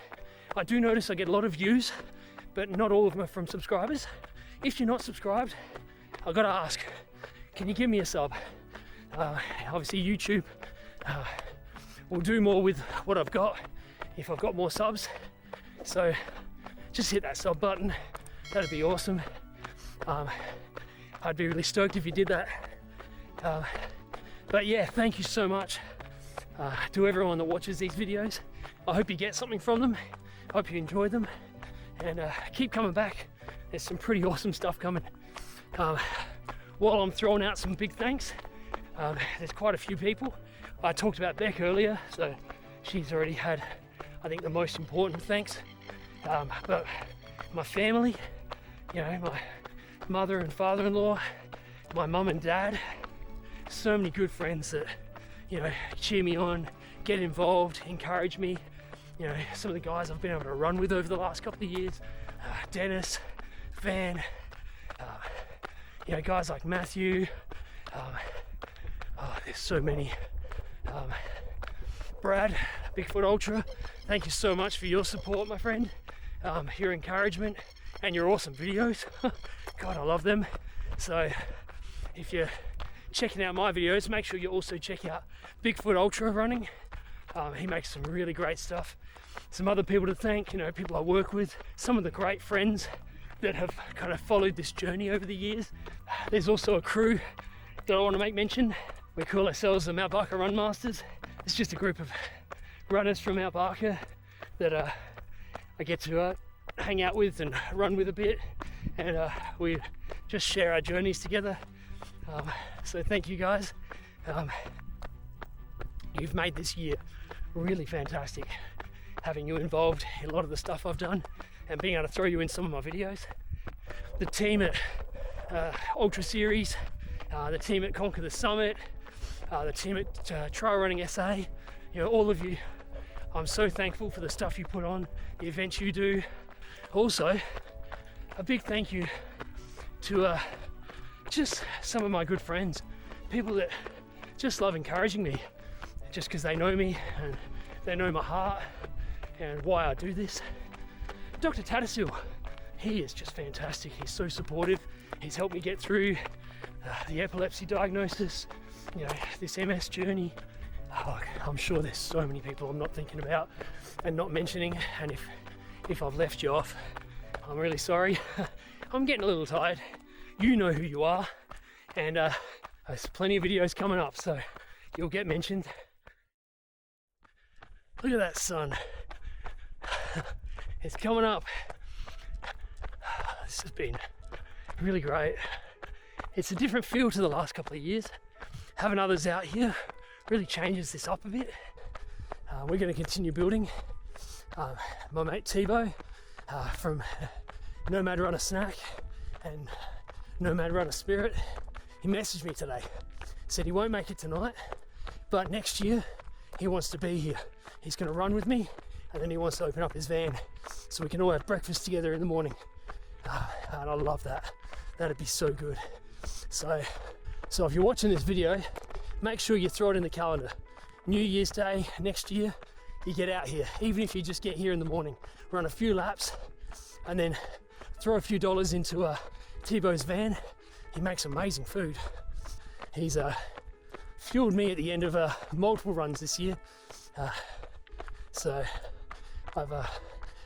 I do notice I get a lot of views, but not all of them are from subscribers. If you're not subscribed, I've got to ask, can you give me a sub? Obviously YouTube will do more with what I've got if I've got more subs. So just hit that sub button. That'd be awesome. I'd be really stoked if you did that. But yeah, thank you so much to everyone that watches these videos. I hope you get something from them. I hope you enjoy them, and keep coming back. There's some pretty awesome stuff coming. While I'm throwing out some big thanks, there's quite a few people. I talked about Beck earlier, so she's already had, I think, the most important thanks. But my family, you know, my mother and father-in-law, my mum and dad, so many good friends that, you know, cheer me on, get involved, encourage me. You know, some of the guys I've been able to run with over the last couple of years, Dennis, Van, you know, guys like Matthew, there's so many. Brad, Bigfoot Ultra, thank you so much for your support, my friend, your encouragement and your awesome videos. God, I love them. So if you're checking out my videos, make sure you also check out Bigfoot Ultra running. He makes some really great stuff. Some other people to thank, you know, people I work with, some of the great friends that have kind of followed this journey over the years. There's also a crew that I want to make mention. We call ourselves the Mount Barker Run Masters. It's just a group of runners from Mount Barker that I get to hang out with and run with a bit, and we just share our journeys together. So thank you guys. You've made this year really fantastic, having you involved in a lot of the stuff I've done and being able to throw you in some of my videos. The team at Ultra Series, the team at Conquer the Summit, the team at Trail Running SA, you know, all of you, I'm so thankful for the stuff you put on, the events you do. Also, a big thank you to just some of my good friends, people that just love encouraging me, just because they know me and they know my heart and why I do this. Dr. Tattersill, he is just fantastic. He's so supportive. He's helped me get through the epilepsy diagnosis, you know, this MS journey. Oh, I'm sure there's so many people I'm not thinking about and not mentioning, and if I've left you off, I'm really sorry. I'm getting a little tired. You know who you are, and there's plenty of videos coming up, so you'll get mentioned. Look at that sun. It's coming up. This has been really great. It's a different feel to the last couple of years. Having others out here really changes this up a bit. We're going to continue building. My mate Tebow from Nomad Runner Snack and Nomad Runner Spirit, he messaged me today, said he won't make it tonight, but next year he wants to be here. He's going to run with me, and then he wants to open up his van so we can all have breakfast together in the morning. And I love that. That'd be so good. So if you're watching this video, make sure you throw it in the calendar. New Year's Day next year, you get out here, even if you just get here in the morning, run a few laps, and then throw a few dollars into Tebow's van. He makes amazing food. He's fueled me at the end of multiple runs this year. So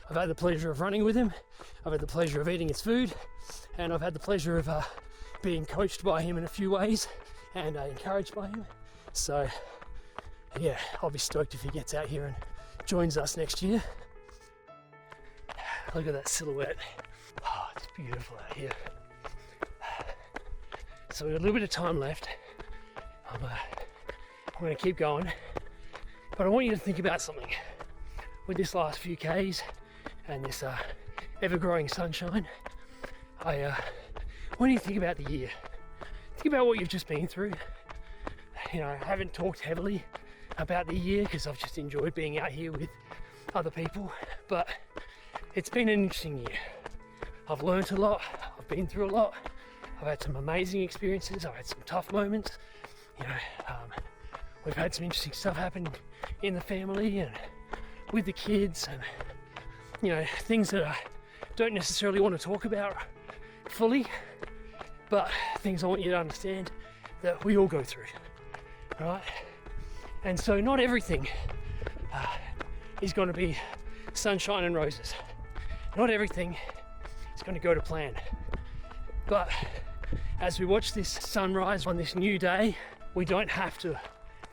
I've had the pleasure of running with him, I've had the pleasure of eating his food, and I've had the pleasure of being coached by him in a few ways and encouraged by him. So yeah, I'll be stoked if he gets out here and joins us next year. Look at that silhouette. Oh, it's beautiful out here. So we've got a little bit of time left. I'm going to keep going, but I want you to think about something. With this last few Ks and this ever-growing sunshine, I want you to think about the year. Think about what you've just been through. You know, I haven't talked heavily about the year because I've just enjoyed being out here with other people, but it's been an interesting year. I've learnt a lot, I've been through a lot, I've had some amazing experiences, I've had some tough moments. You know, we've had some interesting stuff happen in the family and with the kids, and you know, things that I don't necessarily want to talk about fully, but things I want you to understand that we all go through, right? And so not everything is going to be sunshine and roses. Not everything is going to go to plan. But as we watch this sunrise on this new day, we don't have to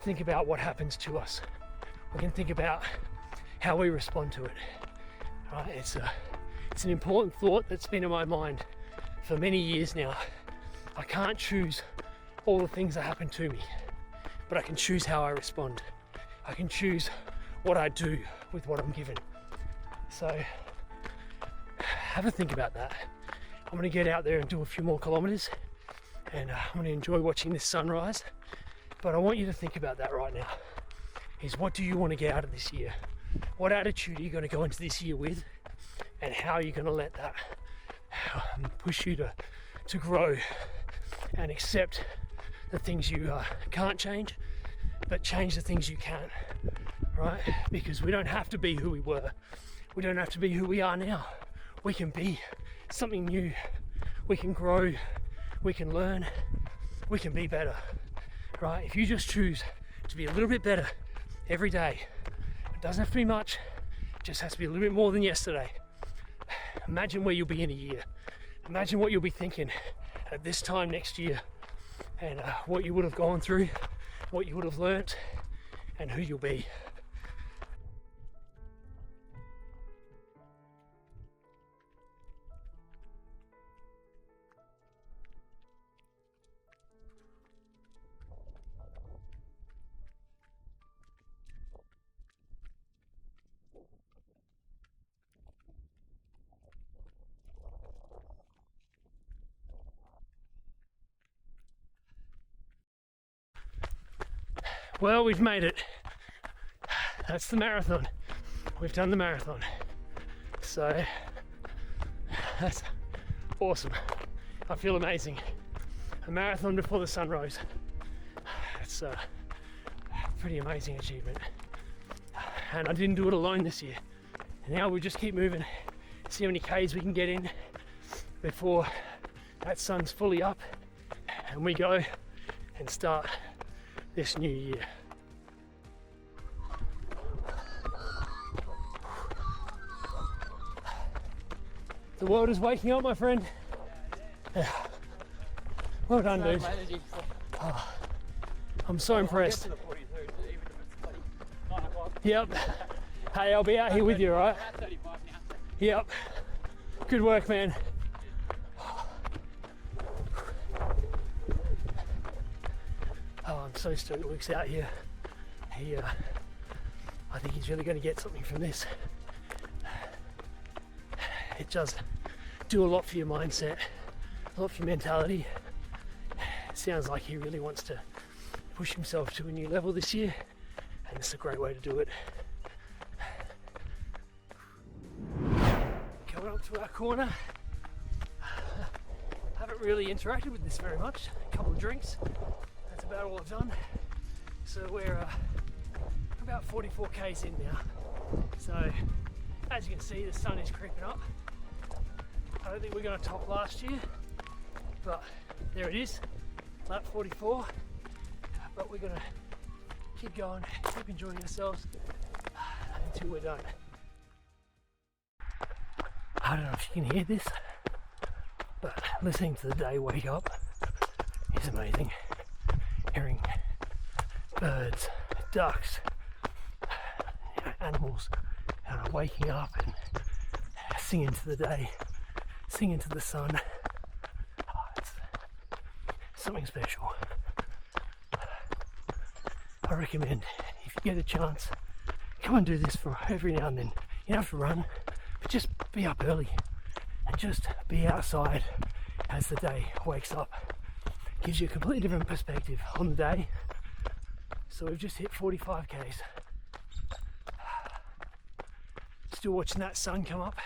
think about what happens to us. We can think about how we respond to it. Right? It's an important thought that's been in my mind for many years now. I can't choose all the things that happen to me, but I can choose how I respond. I can choose what I do with what I'm given. So have a think about that. I'm going to get out there and do a few more kilometers, and I'm going to enjoy watching this sunrise. But I want you to think about that right now. Is what do you want to get out of this year? What attitude are you going to go into this year with, and how are you going to let that push you to grow and accept the things you can't change, but change the things you can, right? Because we don't have to be who we were. We don't have to be who we are now. We can be something new. We can grow. We can learn. We can be better, right? If you just choose to be a little bit better every day, it doesn't have to be much, it just has to be a little bit more than yesterday. Imagine where you'll be in a year. Imagine what you'll be thinking at this time next year, and what you would have gone through, what you would have learnt, and who you'll be. Well, we've made it. That's the marathon. We've done the marathon. So that's awesome. I feel amazing. A marathon before the sun rose. It's a pretty amazing achievement. And I didn't do it alone this year. And now we just keep moving, see how many Ks we can get in before that sun's fully up, and we go and start this new year. The world is waking up, my friend. Yeah. Well done, dude. Oh, I'm so impressed. Yep. Hey, I'll be out here with you, all right? Yep. Good work, man. Oh, I'm so stoked Luke's out here. I think he's really going to get something from this. It does do a lot for your mindset, a lot for your mentality. It sounds like he really wants to push himself to a new level this year, and it's a great way to do it. Coming up to our corner. Haven't really interacted with this very much. A couple of drinks. That's about all I've done. So we're about 44 Ks in now. So as you can see, the sun is creeping up. I don't think we're going to top last year, but there it is, lap 44. But we're going to keep going, keep enjoying ourselves until we're done. I don't know if you can hear this, but listening to the day wake up is amazing. Hearing birds, ducks, animals waking up and singing to the day, singing to the sun. It's something special. I recommend, if you get a chance, come and do this for every now and then. You don't have to run, but just be up early and just be outside as the day wakes up. Gives you a completely different perspective on the day. So we've just hit 45 k's. Still watching that sun come up,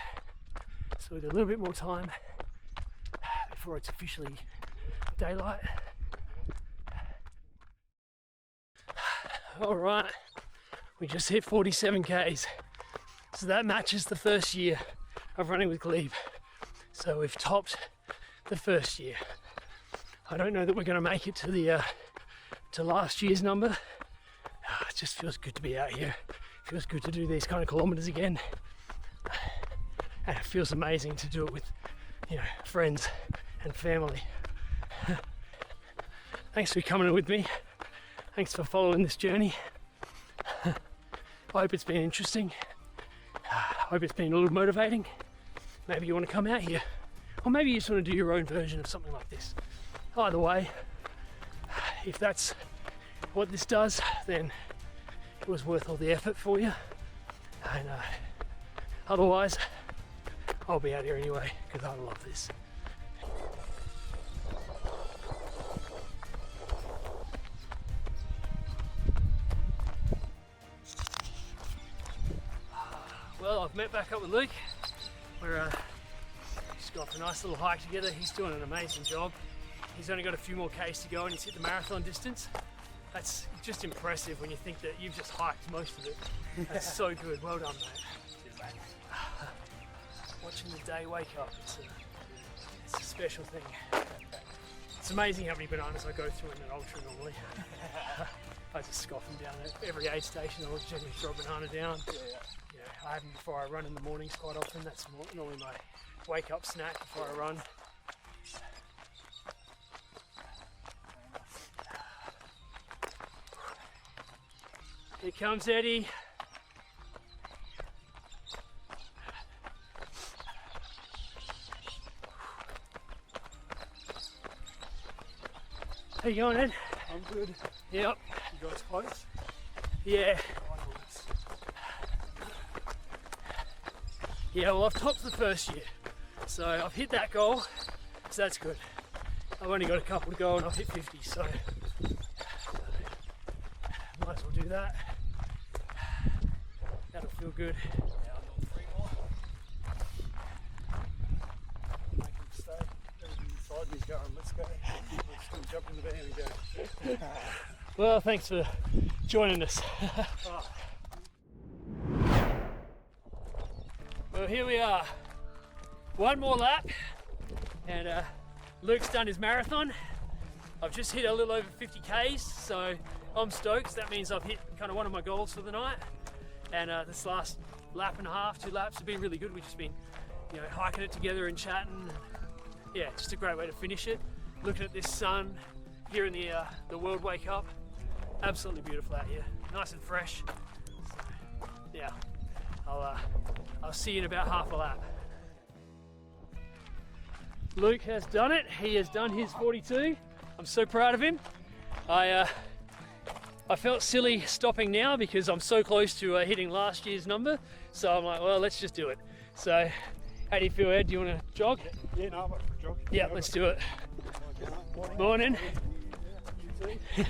so we've got a little bit more time before it's officially daylight. All right, we just hit 47 k's, so that matches the first year of running with Glebe. So we've topped the first year. I don't know that we're going to make it to the to last year's number. It just feels good to be out here. It feels good to do these kind of kilometers again, and it feels amazing to do it with, you know, friends and family. Thanks for coming with me. Thanks for following this journey. I hope it's been interesting. I hope it's been a little motivating. Maybe you want to come out here, or maybe you just want to do your own version of something like this. Either way, if that's what this does, then it was worth all the effort for you. And otherwise, I'll be out here anyway, because I love this. Well, I've met back up with Luke. We're just got a nice little hike together. He's doing an amazing job. He's only got a few more k's to go and he's hit the marathon distance. That's just impressive when you think that you've just hiked most of it. That's so good. Well done, mate. Watching the day wake up, it's a special thing. It's amazing how many bananas I go through in an ultra normally. I just scoff them down at every aid station. I'll generally throw a banana down. Yeah, I have them before I run in the mornings quite often. That's normally my wake up snack before I run. Here comes Eddie. How you going, Ed? I'm good. Yep. You guys close? Yeah. Yeah, well, I've topped the first year, so I've hit that goal, so that's good. I've only got a couple to go and I've hit 50, so might as well do that. That'll feel good. Yeah, I've got 3 more. Make them stay. Everything inside me's going, let's go. People still jump in the van and go. Well, thanks for joining us. Well, here we are. One more lap, and Luke's done his marathon. I've just hit a little over 50 k's, so I'm stoked. That means I've hit kind of one of my goals for the night. And this last lap and a half, 2 laps, have been really good. We've just been, you know, hiking it together and chatting. And, yeah, just a great way to finish it. Looking at this sun, hearing the world wake up. Absolutely beautiful out here. Nice and fresh. So, yeah, I'll see you in about half a lap. Luke has done it. He has done his 42. I'm so proud of him. I felt silly stopping now because I'm so close to hitting last year's number. So I'm like, well, let's just do it. So how do you feel, Ed? Do you want to jog? Yeah, no, I'm up for a jog. Yeah, let's do it. Morning. You too.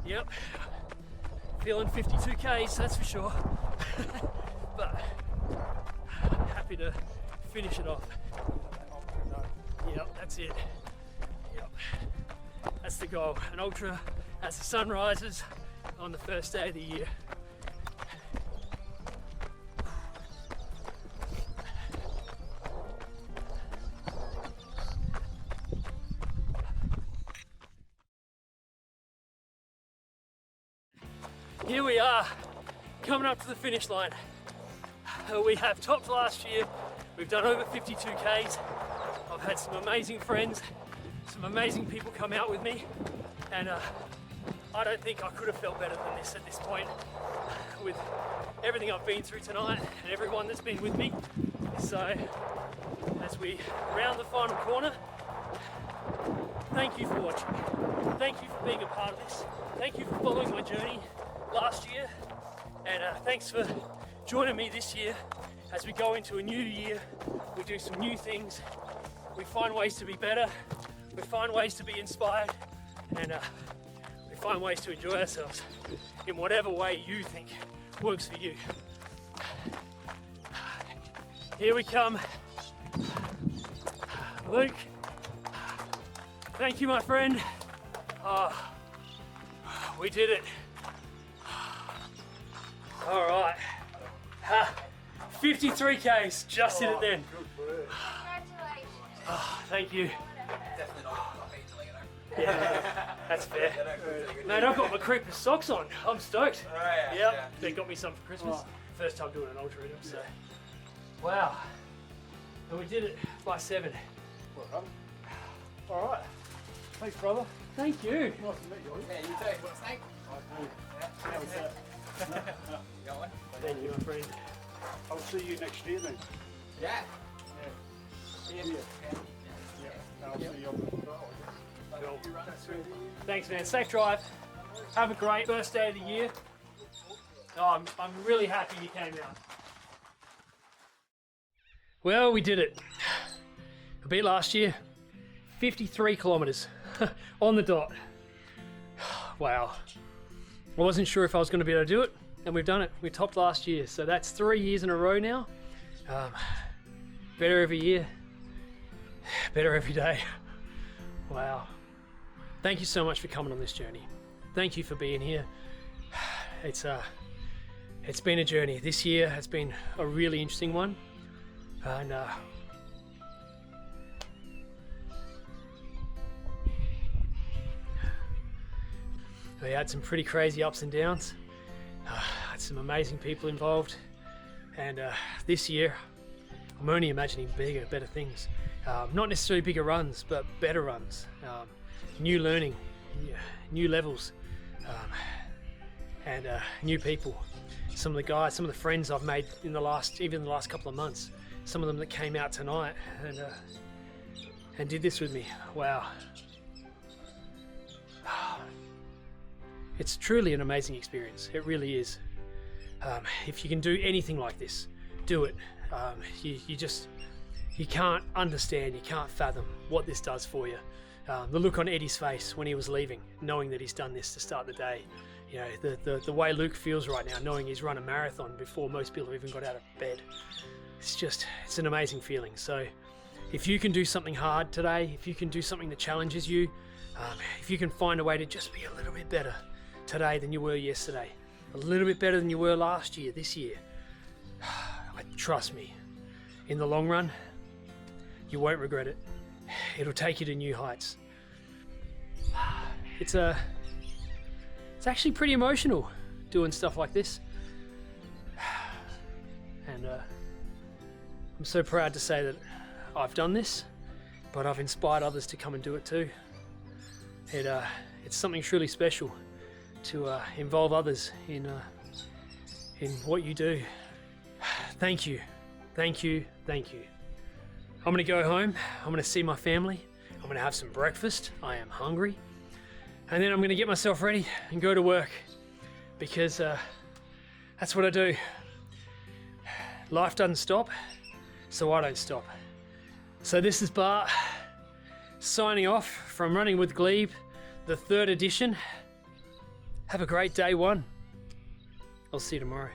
Yep. Feeling 52 k's, that's for sure. But happy to finish it off. Yep, that's it. Yep, that's the goal. An ultra as the sun rises on the first day of the year. Here we are, coming up to the finish line. We have topped last year. We've done over 52 Ks. I've had some amazing friends, some amazing people come out with me, and I don't think I could have felt better than this at this point with everything I've been through tonight and everyone that's been with me. So as we round the final corner, thank you for watching. Thank you for being a part of this. Thank you for following my journey last year, and thanks for joining me this year as we go into a new year. We do some new things, we find ways to be better, we find ways to be inspired, and we find ways to enjoy ourselves in whatever way you think works for you. Here we come. Luke, thank you, my friend. We did it. All right. 53 Ks, just hit it then. Congratulations. Thank you. Definitely not paid till you know. Yeah, that's fair. Mate, I've got my Creeper socks on. I'm stoked. Oh, yeah, Yep, yeah. they got me some for Christmas. First time doing an ultra rhythm, so. Wow. And we did it by 7. Well done. All right. Thanks, brother. Thank you. Nice to meet you. Yeah, you too. Want a snake? How's that? You got one? Thank you, my friend. I'll see you next year then. Yeah. Yeah. I'll see you on the trail, I guess. Cool. Thanks, man. Safe drive. Have a great first day of the year. Oh, I'm really happy you came out. Well, we did it. I beat last year. 53 kilometers on the dot. Wow. I wasn't sure if I was going to be able to do it, and we've done it. We topped last year, so that's 3 years in a row now. Better every year, better every day. Wow. Thank you so much for coming on this journey. Thank you for being here. It's been a journey. This year has been a really interesting one, and we had some pretty crazy ups and downs. Had some amazing people involved, and this year I'm only imagining bigger, better things. Not necessarily bigger runs, but better runs. New learning, new levels, and new people. Some of the guys, some of the friends I've made in the last couple of months. Some of them that came out tonight and did this with me. Wow. It's truly an amazing experience. It really is. If you can do anything like this, do it. You can't understand, you can't fathom what this does for you. The look on Eddie's face when he was leaving, knowing that he's done this to start the day. You know, the way Luke feels right now, knowing he's run a marathon before most people have even got out of bed. It's an amazing feeling. So if you can do something hard today, if you can do something that challenges you, if you can find a way to just be a little bit better today than you were yesterday, a little bit better than you were last year, this year, trust me, in the long run, you won't regret it. It'll take you to new heights. It's actually pretty emotional doing stuff like this. And I'm so proud to say that I've done this, but I've inspired others to come and do it too. It's something truly special to involve others in what you do. Thank you, thank you, thank you. I'm gonna go home, I'm gonna see my family, I'm gonna have some breakfast, I am hungry, and then I'm gonna get myself ready and go to work, because that's what I do. Life doesn't stop, so I don't stop. So this is Bart, signing off from Running with Glebe, the 3rd edition. Have a great day one. I'll see you tomorrow.